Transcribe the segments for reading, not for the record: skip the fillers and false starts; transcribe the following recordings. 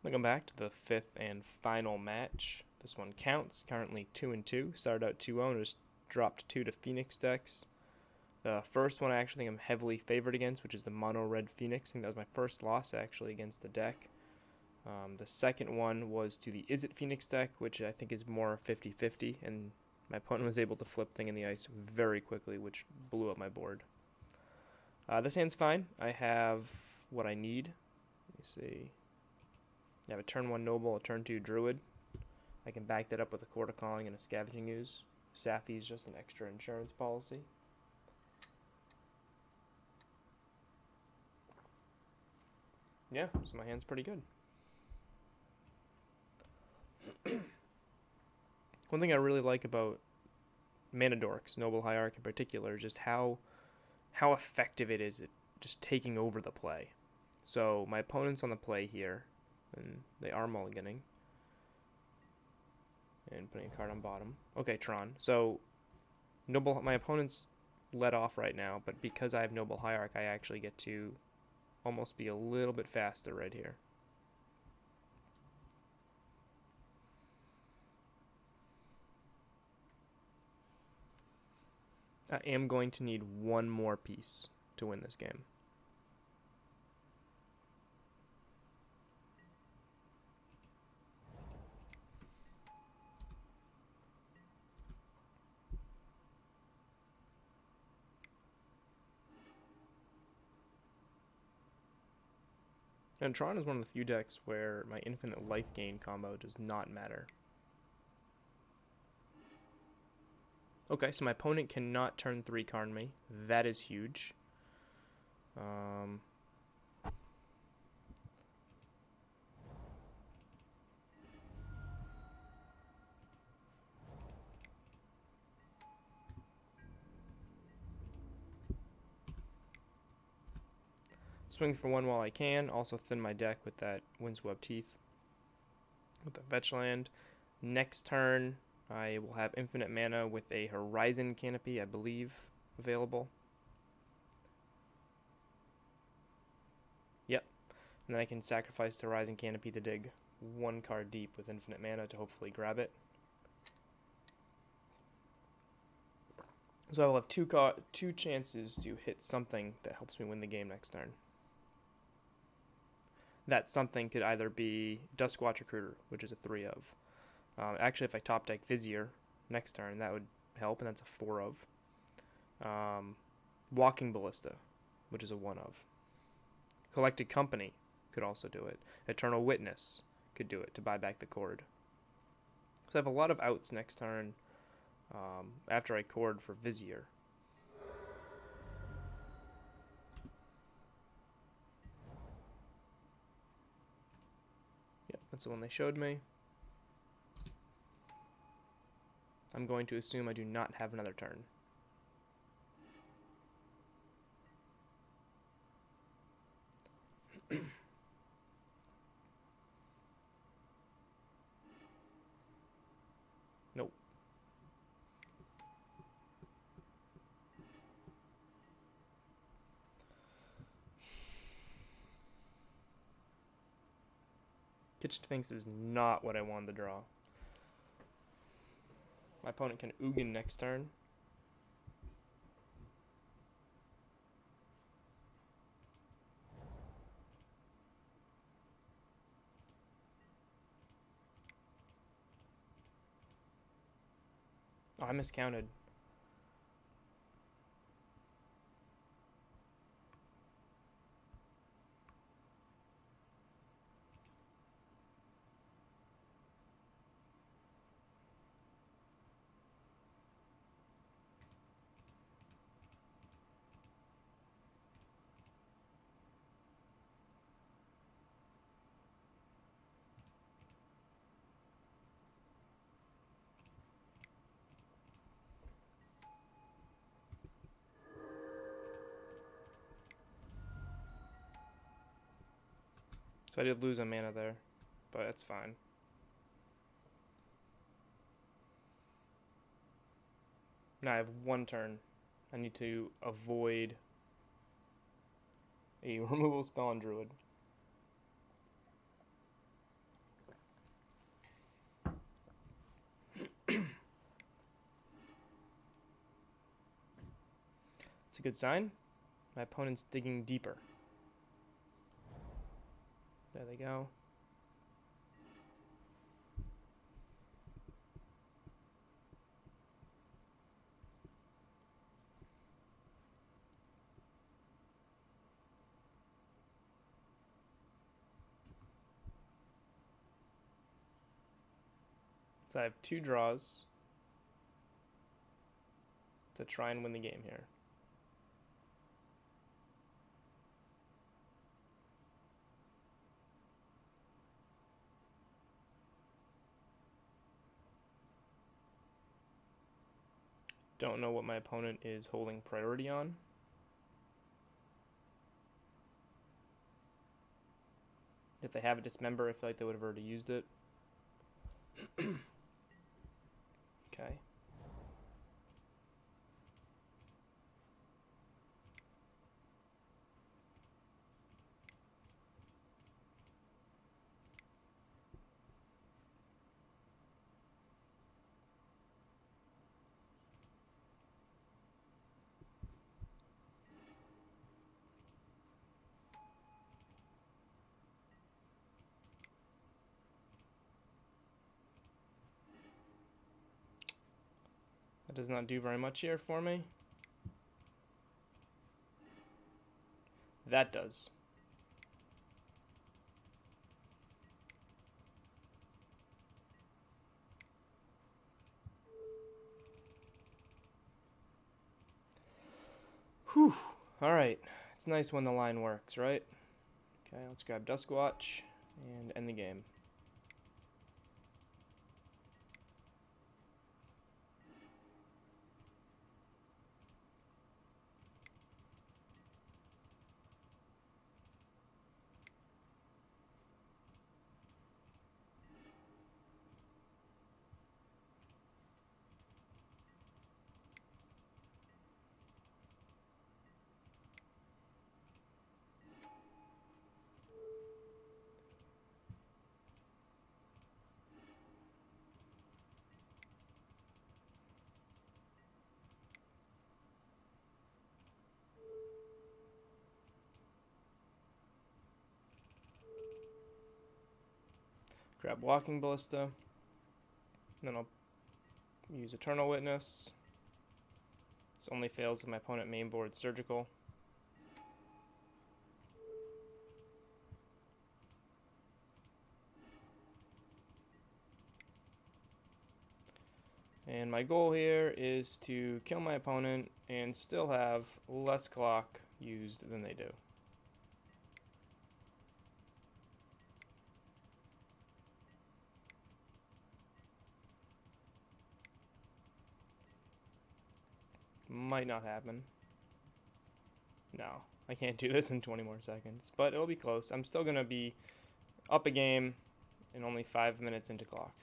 Welcome back to the fifth and final match. This one counts. Currently 2-2. Started out 2-0 and just dropped 2 to Phoenix decks. The first one I actually think I'm heavily favored against, which is the mono red Phoenix. I think that was my first loss actually against the deck. The second one was to the Is It Phoenix deck, which I think is more 50-50, and my opponent was able to flip Thing in the Ice very quickly, which blew up my board. This hand's fine. I have what I need. Let me see. I have a turn 1 Noble, a turn 2 Druid. I can back that up with a Court of Calling and a Scavenging Ooze. Safi is just an extra insurance policy. Yeah, so my hand's pretty good. One thing I really like about Mana Dorks, Noble Hierarch in particular, is just how effective it is at just taking over the play. So my opponent's on the play here, and they are mulliganing. And putting a card on bottom. Okay, Tron. So my opponent's let off right now, but because I have Noble Hierarch, I actually get to almost be a little bit faster right here. I am going to need one more piece to win this game. And Tron is one of the few decks where my infinite life gain combo does not matter. Okay, so my opponent cannot turn 3 Karn me. That is huge. Swing for 1 while I can. Also thin my deck with that Windswept Teeth. With the fetch land. Next turn, I will have infinite mana with a Horizon Canopy, I believe, available. Yep. And then I can sacrifice the Horizon Canopy to dig 1 card deep with infinite mana to hopefully grab it. So I will have two chances to hit something that helps me win the game next turn. That something could either be Duskwatch Recruiter, which is a 3 of. Actually, if I top deck Vizier next turn, that would help, and that's a 4 of. Walking Ballista, which is a 1 of. Collected Company could also do it. Eternal Witness could do it to buy back the cord. So I have a lot of outs next turn after I cord for Vizier. Yep, that's the one they showed me. I'm going to assume I do not have another turn. Nope. Kitchen Sphinx is not what I wanted to draw. My opponent can Ugin next turn. Oh, I miscounted. So I did lose a mana there, but it's fine. Now I have 1 turn. I need to avoid a removal spell on Druid. It's a good sign. My opponent's digging deeper. There they go. So I have 2 draws to try and win the game here. Don't know what my opponent is holding priority on. If they have a dismember, I feel like they would have already used it. Okay. That does not do very much here for me. That does. Whew. Alright. It's nice when the line works, right? Okay, let's grab Duskwatch and end the game. Grab Walking Ballista. Then I'll use Eternal Witness. This only fails if my opponent mainboards Surgical. And my goal here is to kill my opponent and still have less clock used than they do. Might not happen. No, I can't do this in 20 more seconds, but it'll be close. I'm still going to be up a game and only 5 minutes into clock.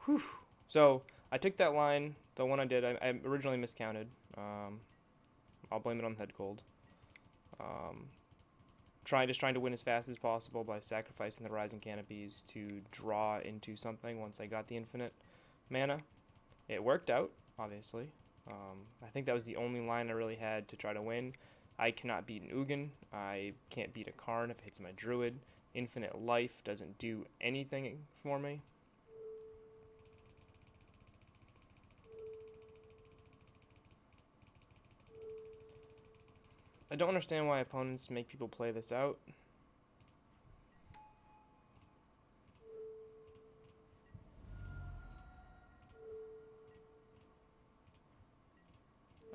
Whew. So I took that line, the one I did, I originally miscounted. I'll blame it on head cold. Trying to win as fast as possible by sacrificing the Rising Canopies to draw into something once I got the infinite mana. It worked out, obviously. I think that was the only line I really had to try to win. I cannot beat an Ugin. I can't beat a Karn if it hits my Druid. Infinite life doesn't do anything for me. I don't understand why opponents make people play this out.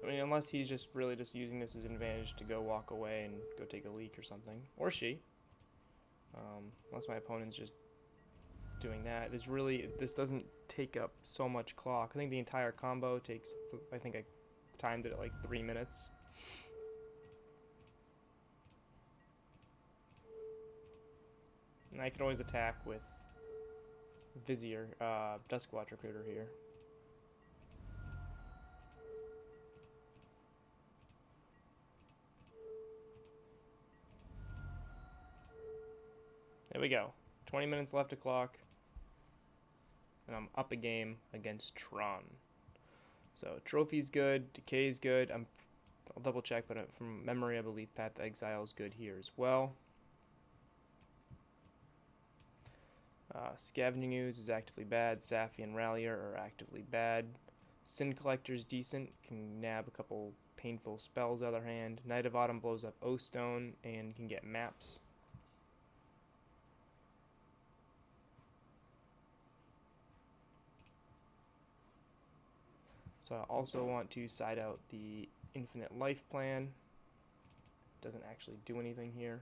I mean, unless he's just really just using this as an advantage to go walk away and go take a leak or something. Or she. Unless my opponent's just doing that. This doesn't take up so much clock. I think the entire combo takes, I think I timed it at like 3 minutes. And I could always attack with Vizier, Duskwatch Recruiter here. There we go. 20 minutes left of clock. And I'm up a game against Tron. So trophy's good, decay's good. I'll double check, but from memory, I believe Path to Exile is good here as well. Scavenging Ooze is actively bad. Safi and Rallier are actively bad. Sin Collector's decent, can nab a couple painful spells out of their hand. Knight of Autumn blows up O-Stone and can get maps. So I also want to side out the Infinite Life plan. Doesn't actually do anything here.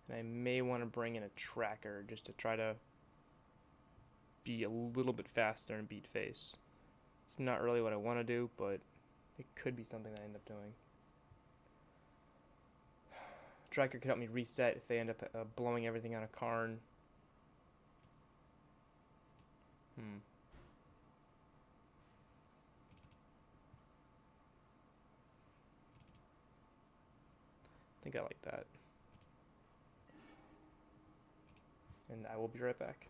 And I may want to bring in a tracker just to try to be a little bit faster and beat face. It's not really what I want to do, but it could be something that I end up doing. Tracker could help me reset if they end up blowing everything out of Karn. I think I like that. And I will be right back.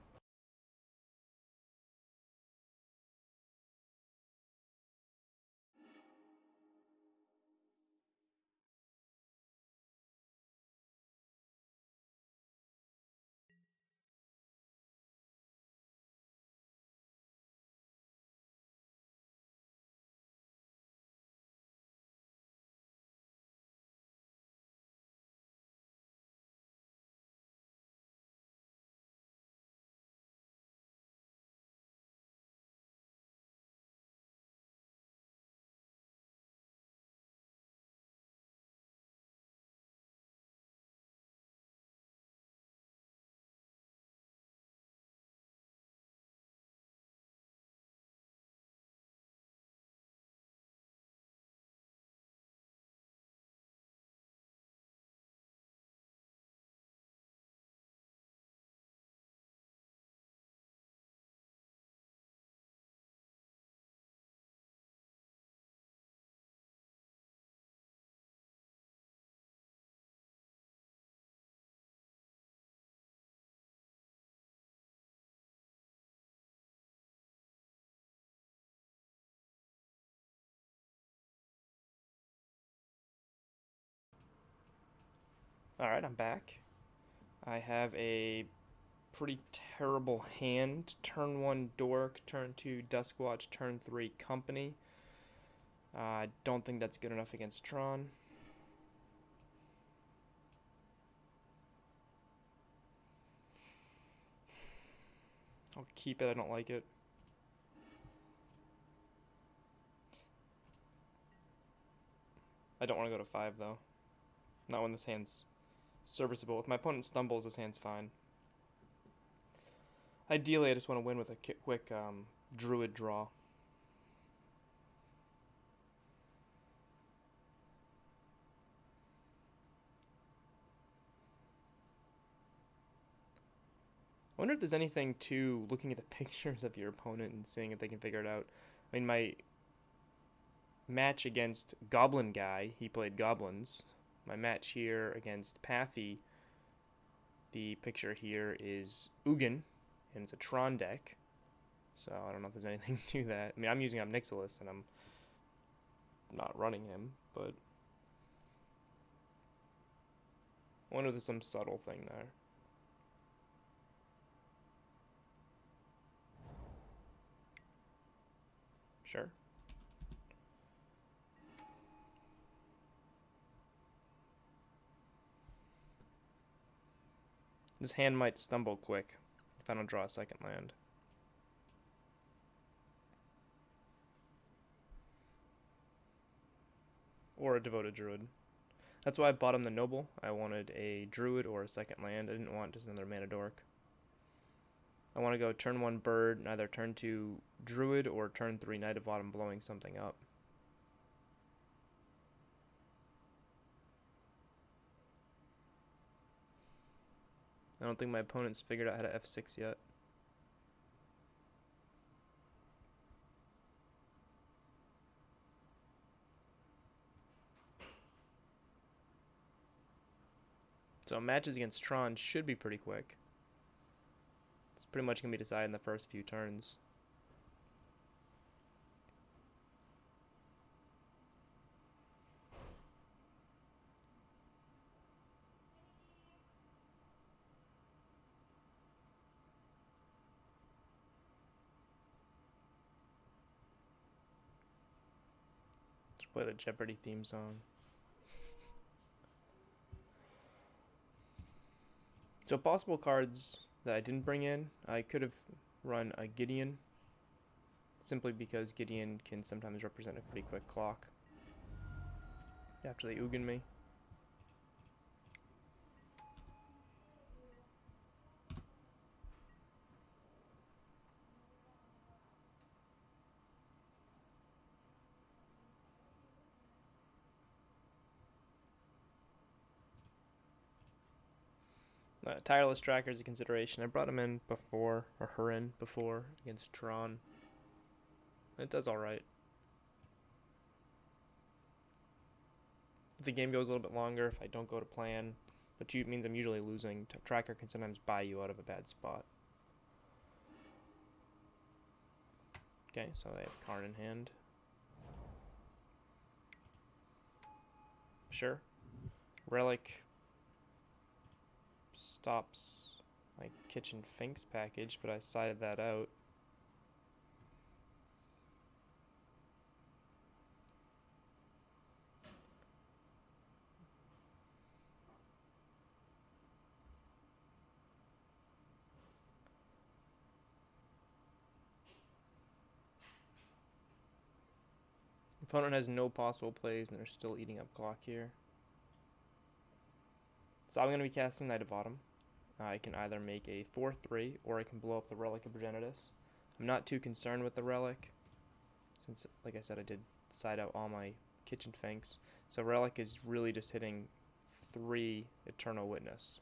Alright, I'm back. I have a pretty terrible hand. Turn 1 Dork, turn 2 Duskwatch, turn 3 Company. I don't think that's good enough against Tron. I'll keep it, I don't like it. I don't want to go to 5 though. Not when this hand's serviceable. If my opponent stumbles, this hand's fine. Ideally, I just want to win with a quick Druid draw. I wonder if there's anything to looking at the pictures of your opponent and seeing if they can figure it out. I mean, my match against Goblin Guy, he played Goblins. My match here against Pathy, the picture here is Ugin, and it's a Tron deck. So I don't know if there's anything to that. I mean, I'm using Nixilis, and I'm not running him, but I wonder if there's some subtle thing there. Sure. This hand might stumble quick if I don't draw a second land. Or a Devoted Druid. That's why I bought him the Noble. I wanted a Druid or a second land. I didn't want just another Mana Dork. I want to go turn 1 Bird, either turn 2 Druid or turn 3 Knight of Autumn blowing something up. I don't think my opponent's figured out how to F6 yet. So matches against Tron should be pretty quick. It's pretty much going to be decided in the first few turns. Let's play the Jeopardy theme song. So possible cards that I didn't bring in, I could have run a Gideon, simply because Gideon can sometimes represent a pretty quick clock after they Ugin me. Tireless Tracker is a consideration. I brought him in before, or her in before, against Tron. It does alright. If the game goes a little bit longer, if I don't go to plan, but it means I'm usually losing. Tracker can sometimes buy you out of a bad spot. Okay, so they have Karn in hand. Sure. Relic stops my Kitchen Finks package, but I sided that out. Opponent has no possible plays, and they're still eating up clock here. So I'm going to be casting Knight of Autumn. I can either make a 4/3, or I can blow up the Relic of Progenitus. I'm not too concerned with the Relic, since, like I said, I did side out all my Kitchen Finks. So Relic is really just hitting 3 Eternal Witness.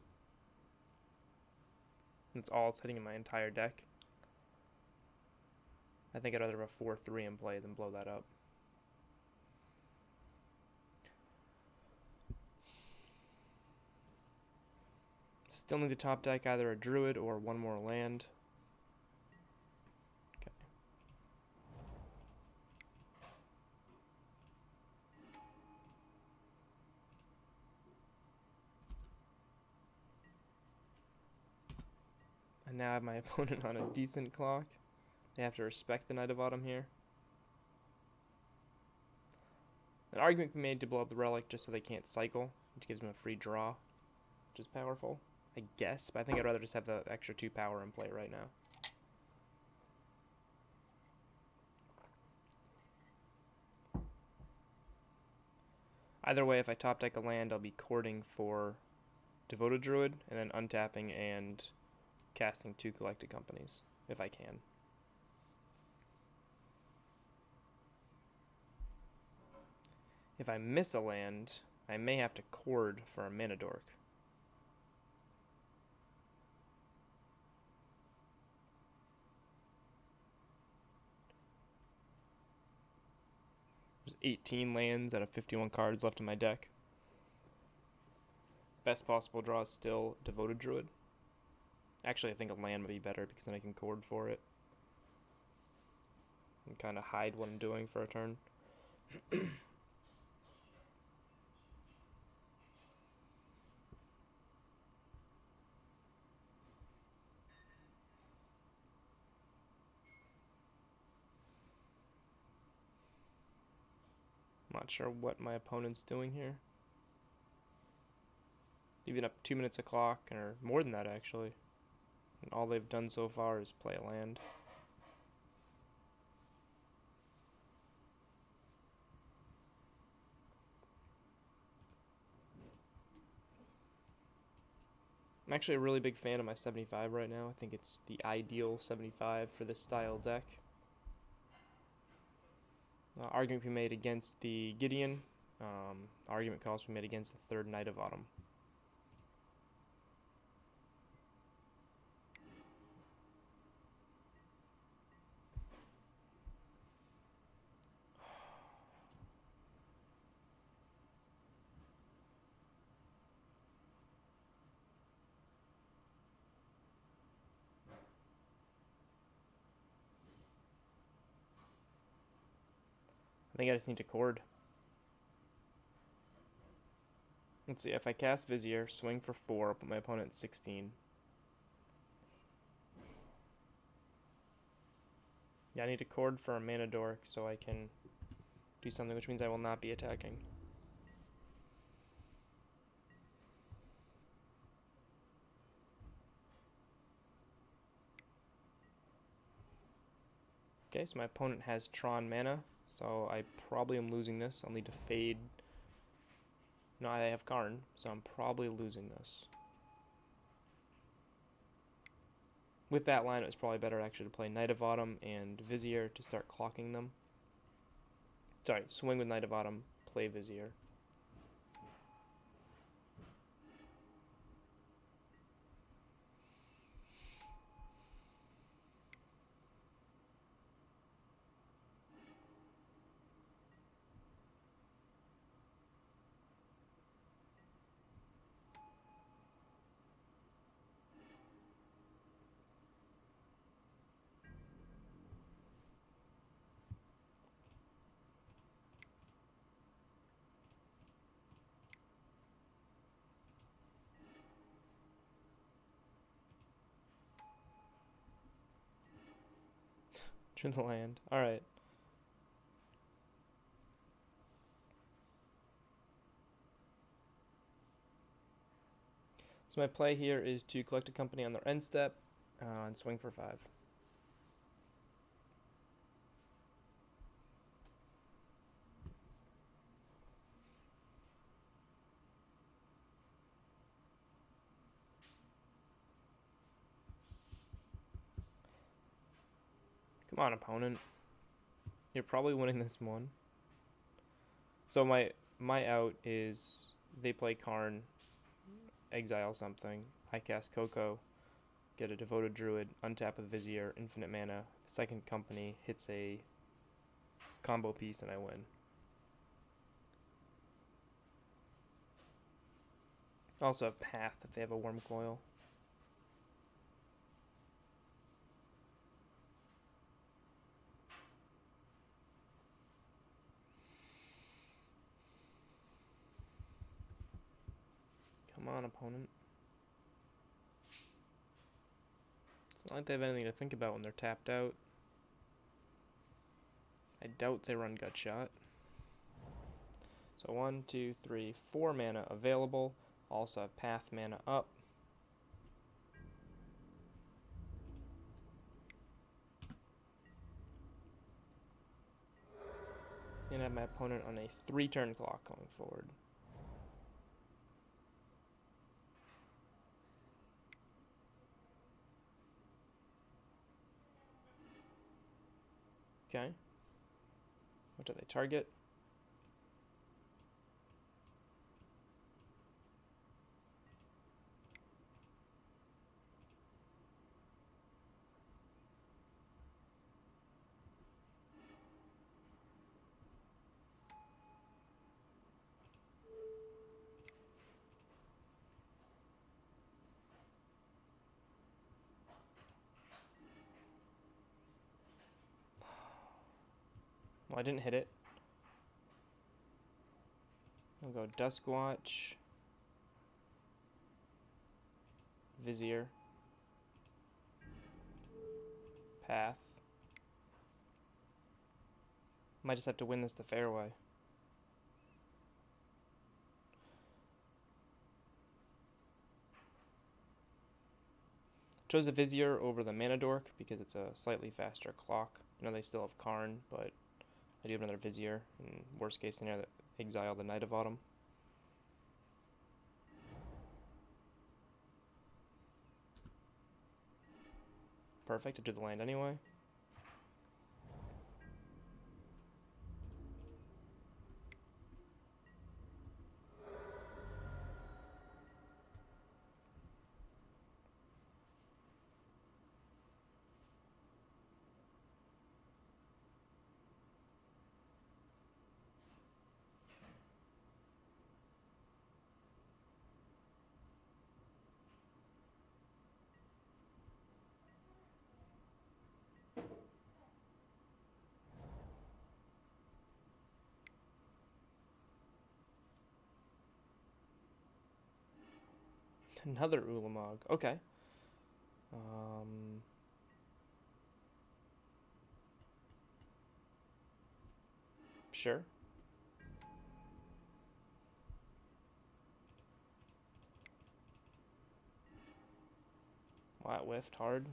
That's all it's hitting in my entire deck. I think I'd rather have a 4/3 in play than blow that up. Still need to top deck either a Druid or one more land. Okay. And now I have my opponent on a decent clock. They have to respect the Knight of Autumn here. An argument can be made to blow up the Relic just so they can't cycle, which gives them a free draw, which is powerful, I guess, but I think I'd rather just have the extra 2 power in play right now. Either way, if I top deck a land, I'll be courting for Devoted Druid, and then untapping and casting 2 Collected Companies, if I can. If I miss a land, I may have to cord for a Mana Dork. There's 18 lands out of 51 cards left in my deck. Best possible draw is still Devoted Druid. Actually, I think a land would be better because then I can cord for it and kind of hide what I'm doing for a turn. I'm not sure what my opponent's doing here. Even up 2 minutes a clock, or more than that actually. And all they've done so far is play a land. I'm actually a really big fan of my 75 right now. I think it's the ideal 75 for this style deck. Argument can be made against the Gideon. Argument can also be made against the 3rd Knight of Autumn. I think I just need to cord. Let's see, if I cast Vizier, swing for 4, put my opponent at 16. Yeah, I need to cord for a mana dork so I can do something, which means I will not be attacking. Okay, so my opponent has Tron mana, so I probably am losing this. I'll need to fade. No, I have Karn, so I'm probably losing this. With that line, it was probably better actually to play Knight of Autumn and Vizier to start clocking them. Sorry, swing with Knight of Autumn, play Vizier. Choose the land. Alright. So my play here is to collect a company on their end step and swing for 5. Come on, opponent. You're probably winning this one. So my out is they play Karn, exile something. I cast Coco, get a Devoted Druid, untap with Vizier, infinite mana. Second company hits a combo piece and I win. Also have Path if they have a Worm Coil. Come on, opponent. It's not like they have anything to think about when they're tapped out. I doubt they run Gut Shot. So 1, 2, 3, 4 mana available. Also have Path mana up. And I have my opponent on a 3-turn clock going forward. Okay. What do they target? Well, I didn't hit it. I'll go Duskwatch, Vizier, Path. Might just have to win this the fair way. Chose the Vizier over the Mana Dork because it's a slightly faster clock. I know they still have Karn, but I do have another Vizier. In worst case scenario, that exile the Knight of Autumn. Perfect, I drew the land anyway. Another Ulamog. Okay. Sure. Wow, it whiffed hard.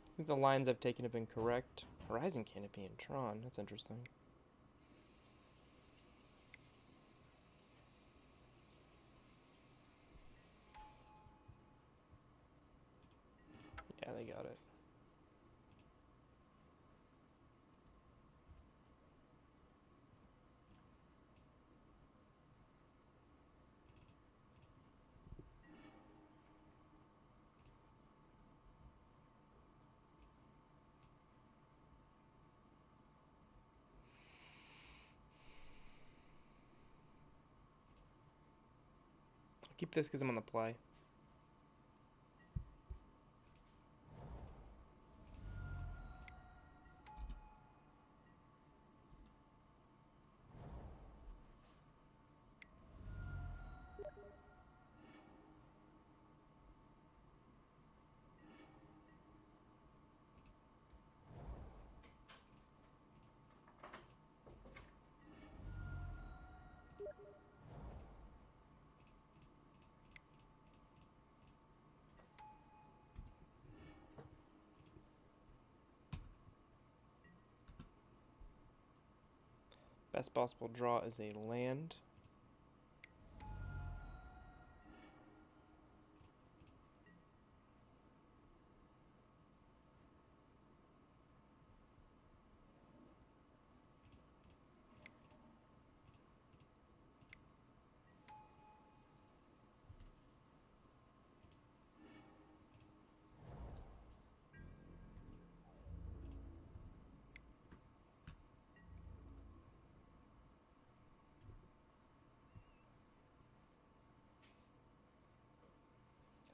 I think the lines I've taken have been correct. Horizon Canopy and Tron. That's interesting. Yeah, they got it. I'll keep this because I'm on the play. Best possible draw is a land.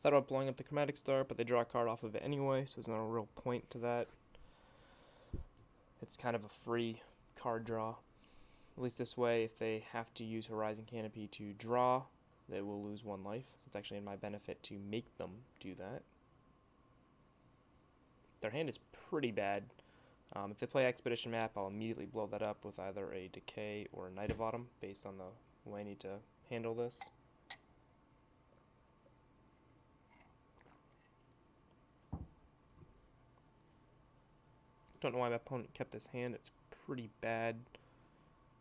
Thought about blowing up the Chromatic Star, but they draw a card off of it anyway, so there's no real point to that. It's kind of a free card draw. At least this way, if they have to use Horizon Canopy to draw, they will lose 1 life. So it's actually in my benefit to make them do that. Their hand is pretty bad. If they play Expedition Map, I'll immediately blow that up with either a Decay or a Knight of Autumn, based on the way I need to handle this. Don't know why my opponent kept this hand. It's pretty bad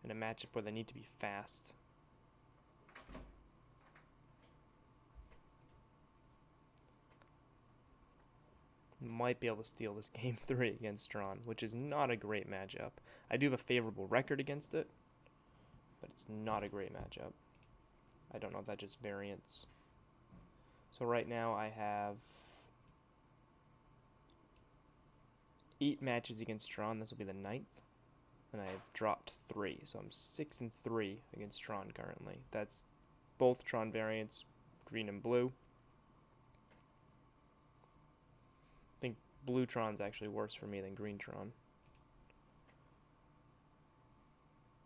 in a matchup where they need to be fast. Might be able to steal this game 3 against Tron, which is not a great matchup. I do have a favorable record against it, but it's not a great matchup. I don't know if that's just variance. So right now I have 8 matches against Tron. This will be the 9th. And I've dropped 3. So I'm 6-3 against Tron currently. That's both Tron variants, green and blue. I think blue Tron's actually worse for me than green Tron.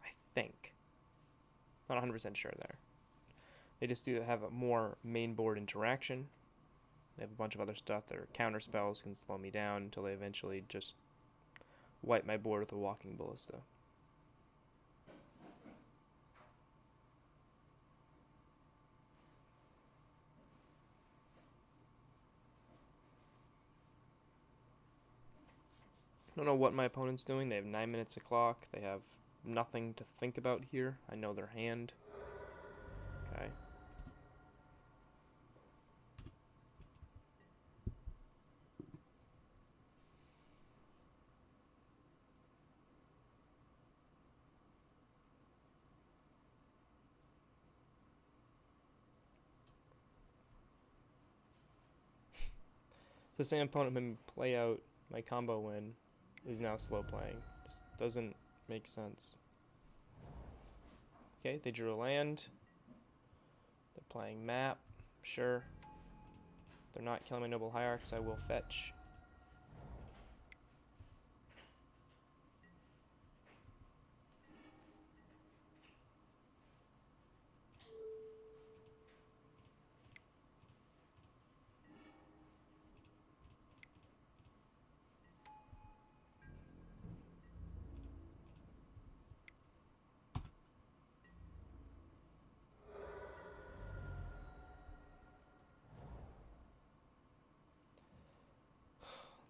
I think. Not 100% sure there. They just do have a more main board interaction. They have a bunch of other stuff. Their counter spells can slow me down until they eventually just wipe my board with a Walking Ballista. I don't know what my opponent's doing. They have 9 minutes of clock. They have nothing to think about here. I know their hand. Okay. The same opponent made me play out my combo win is now slow playing. Just doesn't make sense. Okay, they drew a land. They're playing map. Sure. They're not killing my Noble Hierarchs. I will fetch.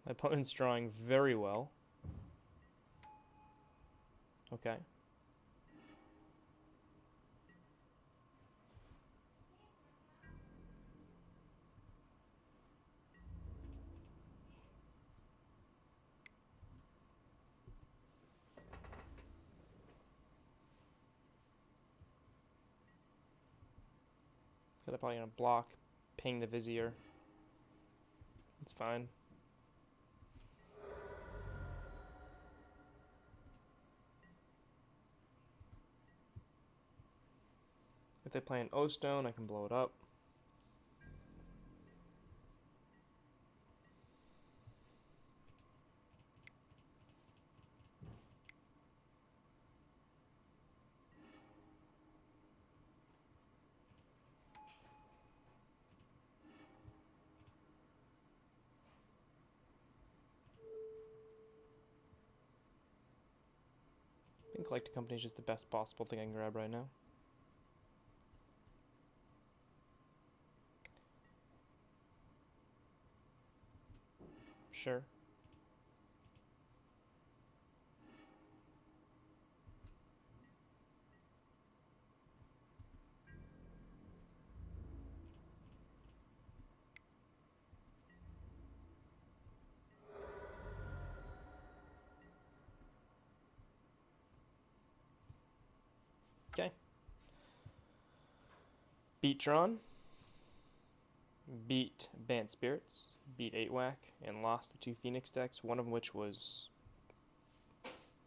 My opponent's drawing very well. Okay. They're probably going to block, ping the Vizier. It's fine. If they play an O-Stone, I can blow it up. I think Collected Company is just the best possible thing I can grab right now. Sure. Okay. Beat Tron. Beat Banned Spirits. Beat 8-Whack. And lost the 2 Phoenix decks, one of which was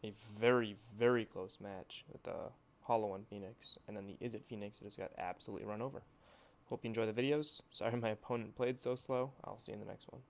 a very, very close match with the Hollow One Phoenix. And then the Is It Phoenix that just got absolutely run over. Hope you enjoy the videos. Sorry my opponent played so slow. I'll see you in the next one.